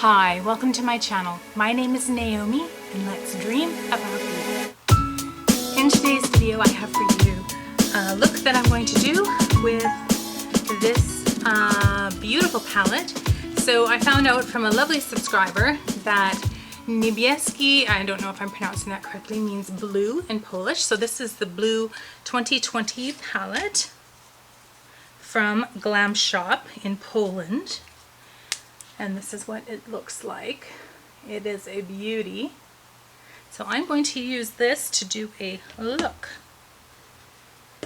Hi, welcome to my channel. My name is Naomi and let's dream about beauty. In today's video I have for you a look that I'm going to do with this beautiful palette. So I found out from a lovely subscriber that Niebieski, I don't know if I'm pronouncing that correctly, means blue in Polish. So this is the Blue 2020 palette from Glamshop in Poland. And this is what it looks like. It is a beauty. So I'm going to use this to do a look.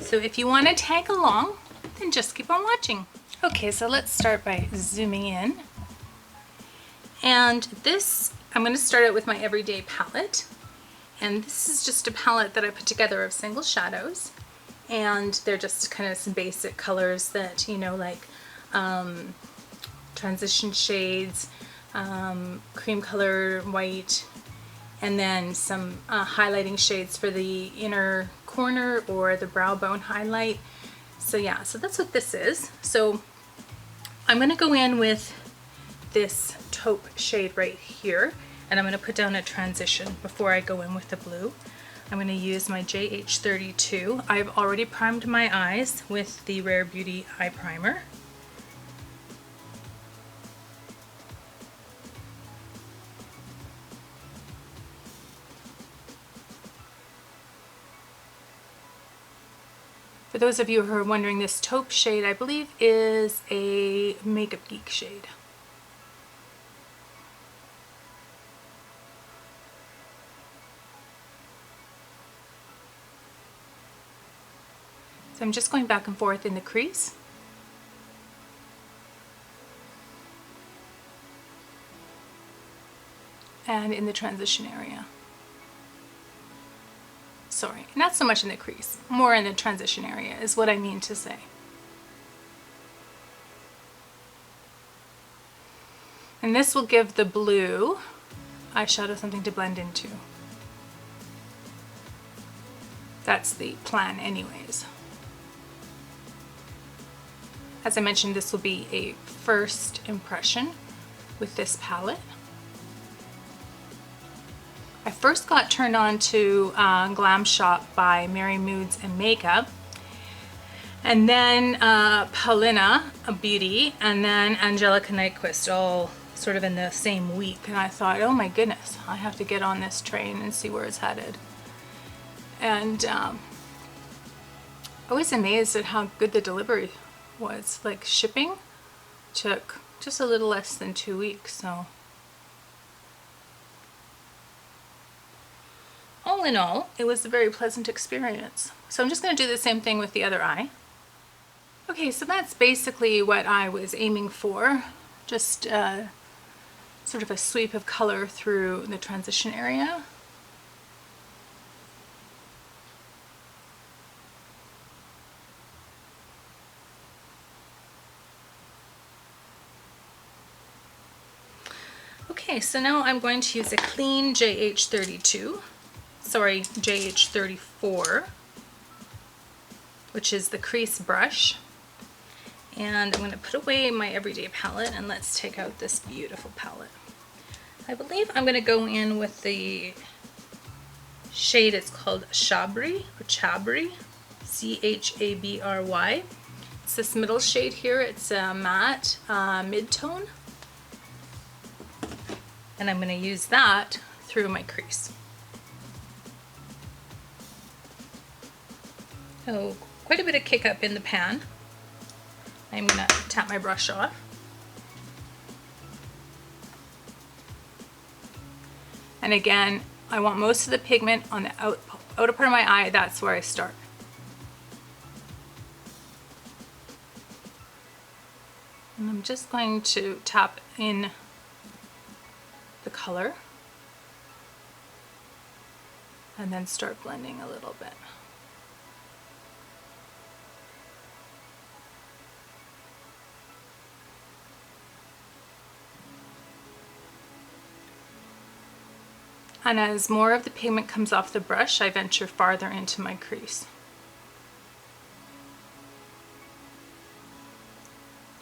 So if you want to tag along, then just keep on watching. Okay, so let's start by zooming in. And this, I'm going to start out with my everyday palette. And this is just a palette that I put together of single shadows. And they're just kind of some basic colors that, you know, like transition shades, cream color, white, and then some highlighting shades for the inner corner or the brow bone highlight. So yeah, so that's what this is. So I'm going to go in with this taupe shade right here, and I'm going to put down a transition before I go in with the blue. I'm going to use my JH32. I've already primed my eyes with the Rare Beauty eye primer. For those of you who are wondering, this taupe shade, I believe, is a Makeup Geek shade. So I'm just going back and forth in the crease. And in the transition area. Sorry, not so much in the crease, more in the transition area is what I mean to say. And this will give the blue eyeshadow something to blend into. That's the plan anyways. As I mentioned, this will be a first impression with this palette. I first got turned on to Glamshop by Mary Moods and Makeup, and then Paulina, a beauty, and then Angelica Nyquist, all sort of in the same week. And I thought, oh my goodness, I have to get on this train and see where it's headed. And I was amazed at how good the delivery was. Like, shipping took just a little less than 2 weeks, so. All in all, it was a very pleasant experience. So I'm just going to do the same thing with the other eye. Okay, so that's basically what I was aiming for. Just sort of a sweep of color through the transition area. Okay, so now I'm going to use a clean JH32. Sorry, JH34, which is the crease brush. And I'm going to put away my everyday palette and let's take out this beautiful palette. I believe I'm going to go in with the shade, it's called Chabry, or Chabry, C-H-A-B-R-Y. It's this middle shade here, it's a matte mid-tone. And I'm going to use that through my crease. So quite a bit of kick up in the pan. I'm going to tap my brush off. And again, I want most of the pigment on the outer part of my eye. That's where I start. And I'm just going to tap in the color and then start blending a little bit. And as more of the pigment comes off the brush, I venture farther into my crease.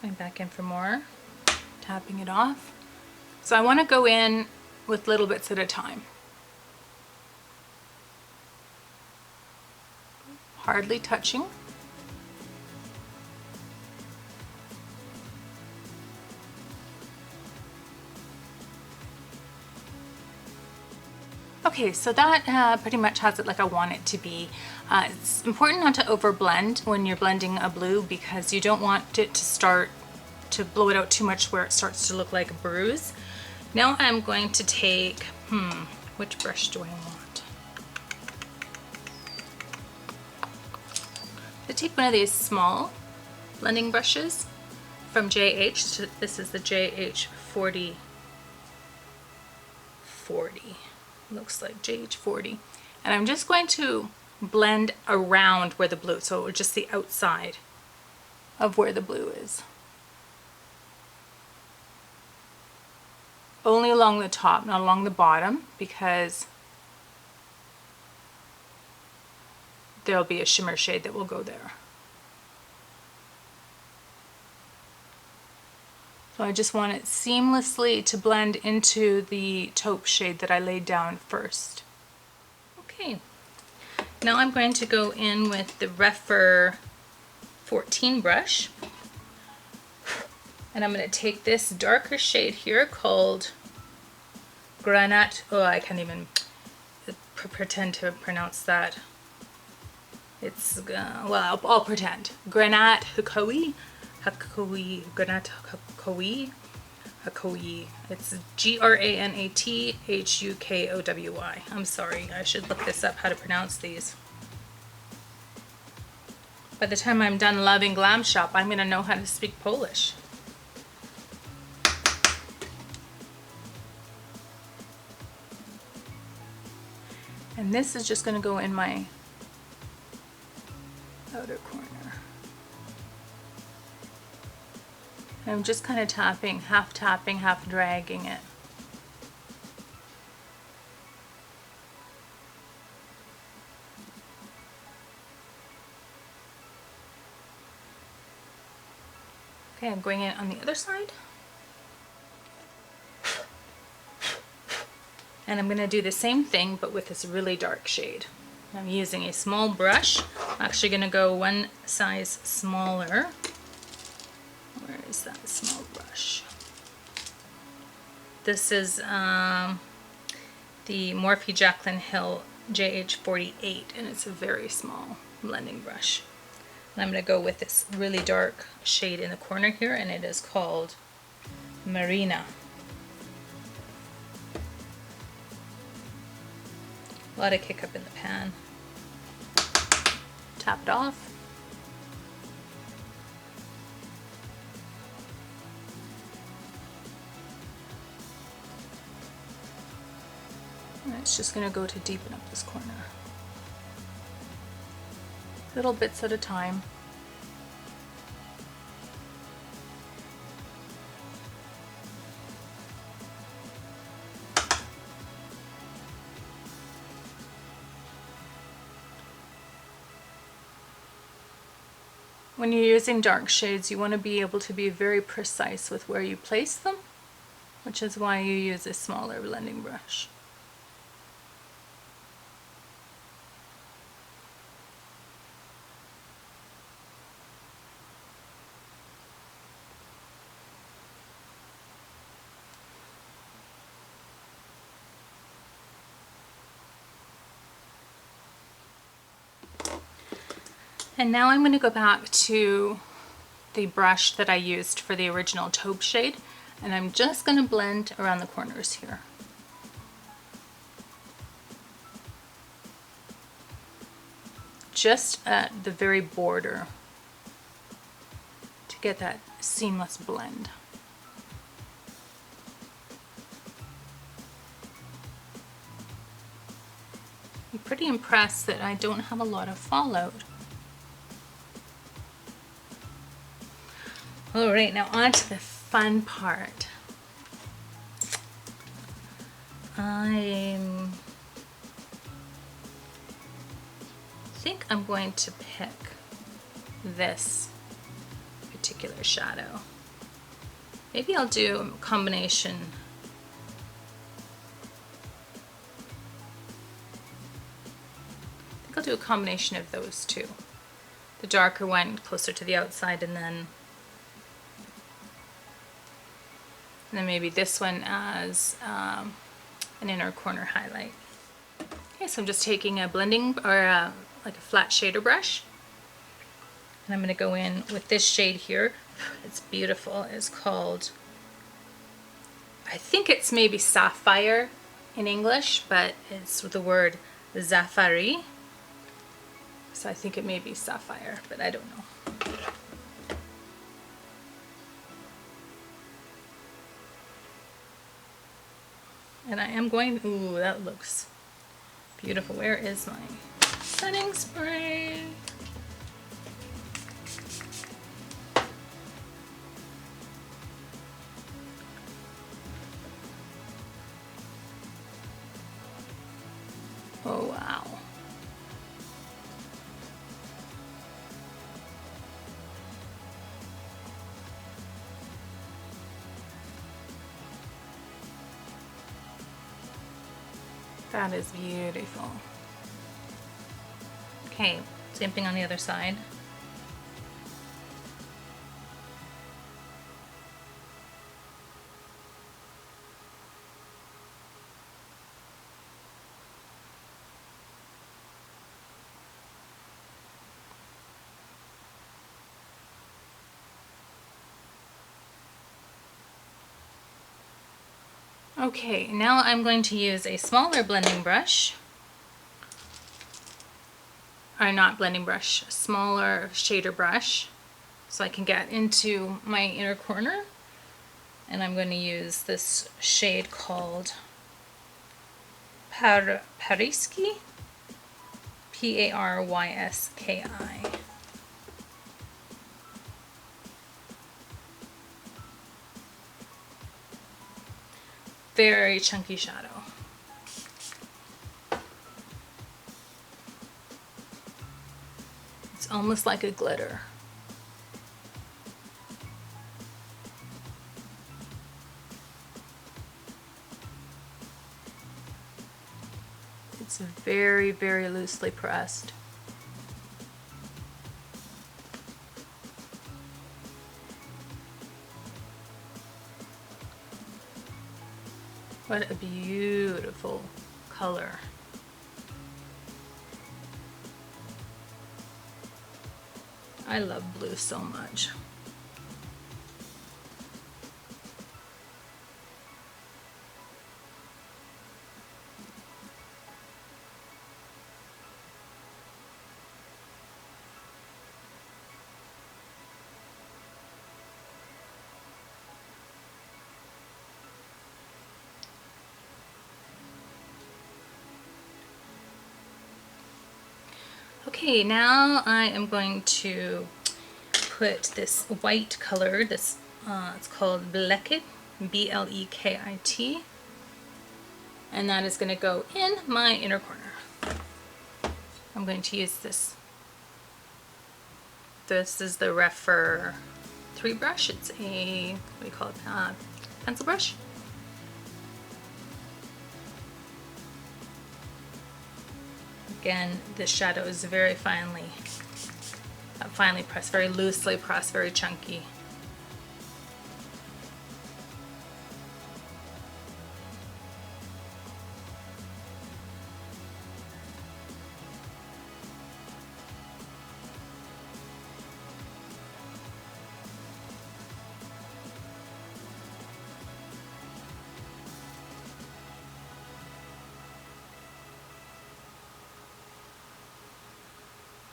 Going back in for more, tapping it off. So I want to go in with little bits at a time. Hardly touching. Okay, so that pretty much has it like I want it to be. It's important not to overblend when you're blending a blue because you don't want it to start to blow it out too much where it starts to look like a bruise. Now I'm going to take, which brush do I want? I take one of these small blending brushes from JH. This is the JH 40. Looks like JH 40. And I'm just going to blend around where the blue, so just the outside of where the blue is. Only along the top, not along the bottom, because there'll be a shimmer shade that will go there. So I just want it seamlessly to blend into the taupe shade that I laid down first. Okay, now I'm going to go in with the Refer 14 brush. And I'm going to take this darker shade here called Granat, oh I can't even pretend to pronounce that. It's, well, I'll pretend. Granat Hukowy. Granat Hukowy. It's Granat Hukowy. I'm sorry, I should look this up how to pronounce these. By the time I'm done loving Glamshop, I'm going to know how to speak Polish. And this is just going to go in my outer corner. I'm just kind of tapping, half dragging it. Okay, I'm going in on the other side. And I'm going to do the same thing, but with this really dark shade. I'm using a small brush. I'm actually going to go one size smaller. Where is that small brush? This is the Morphe Jaclyn Hill JH48, and it's a very small blending brush. And I'm going to go with this really dark shade in the corner here, and it is called Maryna. A lot of kick up in the pan. Tap it off. And it's just going to go to deepen up this corner. Little bits at a time. When you're using dark shades, you want to be able to be very precise with where you place them, which is why you use a smaller blending brush. And now I'm going to go back to the brush that I used for the original taupe shade, and I'm just going to blend around the corners here. Just at the very border to get that seamless blend. I'm pretty impressed that I don't have a lot of fallout. Alright, now on to the fun part. I think I'm going to pick this particular shadow. Maybe I'll do a combination I'll do a combination of those two. The darker one closer to the outside, and then maybe this one as an inner corner highlight. Okay, so I'm just taking a blending or like a flat shader brush, and I'm going to go in with this shade here. It's beautiful. It's called, I think it's maybe sapphire in English, but it's the word Szafiry. So I think it may be sapphire, but I don't know. And I am going, ooh, that looks beautiful. Where is my setting spray? Oh, wow. That is beautiful. Okay, same thing on the other side. Okay, now I'm going to use a smaller blending brush, or not blending brush, a smaller shader brush, so I can get into my inner corner. And I'm going to use this shade called Paryski, P-A-R-Y-S-K-I. Very chunky shadow. It's almost like a glitter. It's very, very loosely pressed. What a beautiful color. I love blue so much. Okay, now I am going to put this white color, this it's called Blekit, B-L-E-K-I-T, and that is going to go in my inner corner. I'm going to use this. This is the Refer 3 brush. It's a, what do you call it, pencil brush. Again, this shadow is very finely pressed, very loosely pressed, very chunky.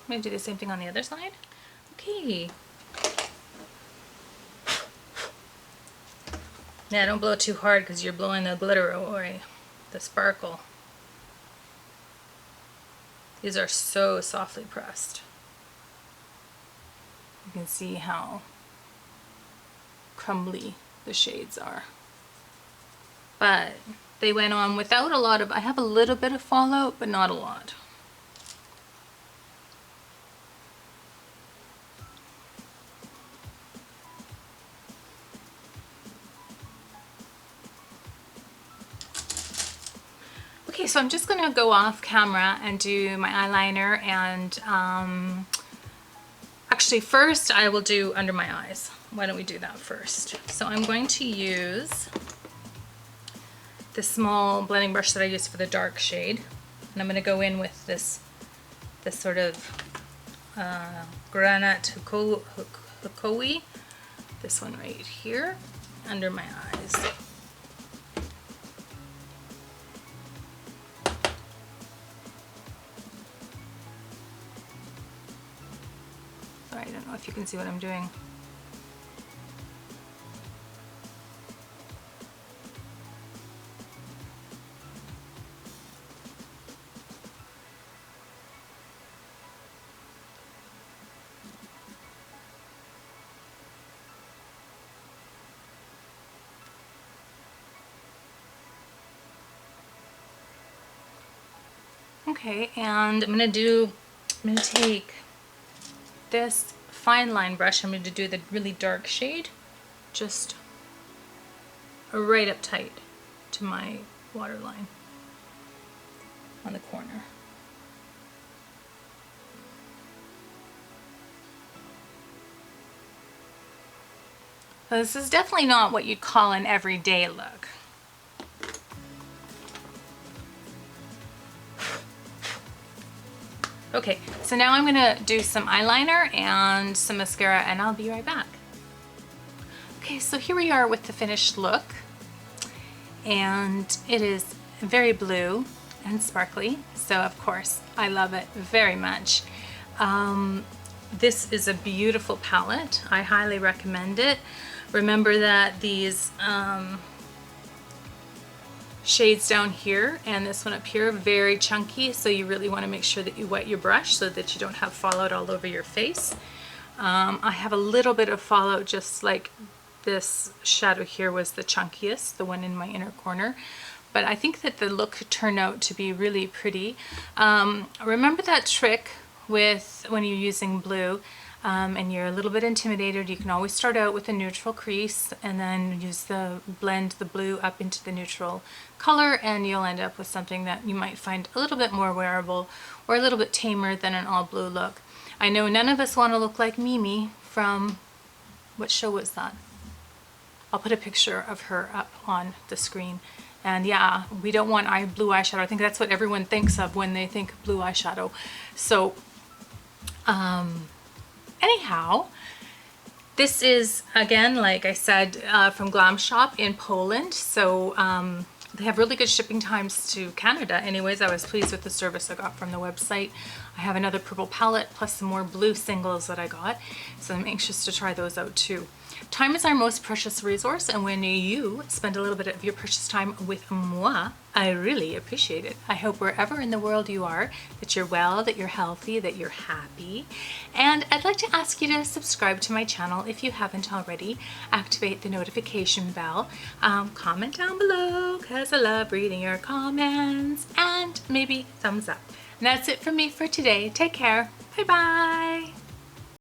I'm going to do the same thing on the other side. Okay. Now don't blow it too hard because you're blowing the glitter away, the sparkle. These are so softly pressed. You can see how crumbly the shades are. But they went on without a lot of, I have a little bit of fallout, but not a lot. Okay, so I'm just going to go off camera and do my eyeliner, and actually first I will do under my eyes. Why don't we do that first? So I'm going to use the small blending brush that I use for the dark shade, and I'm going to go in with this sort of Granat Hukowy, this one right here, under my eyes. Sorry, I don't know if you can see what I'm doing. Okay, and I'm gonna take this fine line brush. I'm going to do the really dark shade, just right up tight to my waterline on the corner. So this is definitely not what you'd call an everyday look. Okay, so now I'm gonna do some eyeliner and some mascara, and I'll be right back. Okay, so here we are with the finished look, and it is very blue and sparkly, so of course I love it very much. This is a beautiful palette. I highly recommend it. Remember that these shades down here and this one up here are very chunky, so you really want to make sure that you wet your brush so that you don't have fallout all over your face. I have a little bit of fallout, just like this shadow here was the chunkiest, the one in my inner corner, but I think that the look turned out to be really pretty. Remember that trick with when you're using blue and you're a little bit intimidated, you can always start out with a neutral crease and then blend the blue up into the neutral color, and you'll end up with something that you might find a little bit more wearable or a little bit tamer than an all blue look. I know none of us want to look like Mimi from, what show was that? I'll put a picture of her up on the screen. And yeah, we don't want blue eyeshadow. I think that's what everyone thinks of when they think blue eyeshadow. So anyhow, this is, again, like I said, from Glamshop in Poland. So they have really good shipping times to Canada. Anyways, I was pleased with the service I got from the website. I have another purple palette plus some more blue singles that I got, so I'm anxious to try those out too. Time is our most precious resource, and when you spend a little bit of your precious time with moi, I really appreciate it. I hope wherever in the world you are, that you're well, that you're healthy, that you're happy. And I'd like to ask you to subscribe to my channel if you haven't already. Activate the notification bell. Comment down below, because I love reading your comments. And maybe thumbs up. And that's it from me for today. Take care. Bye-bye.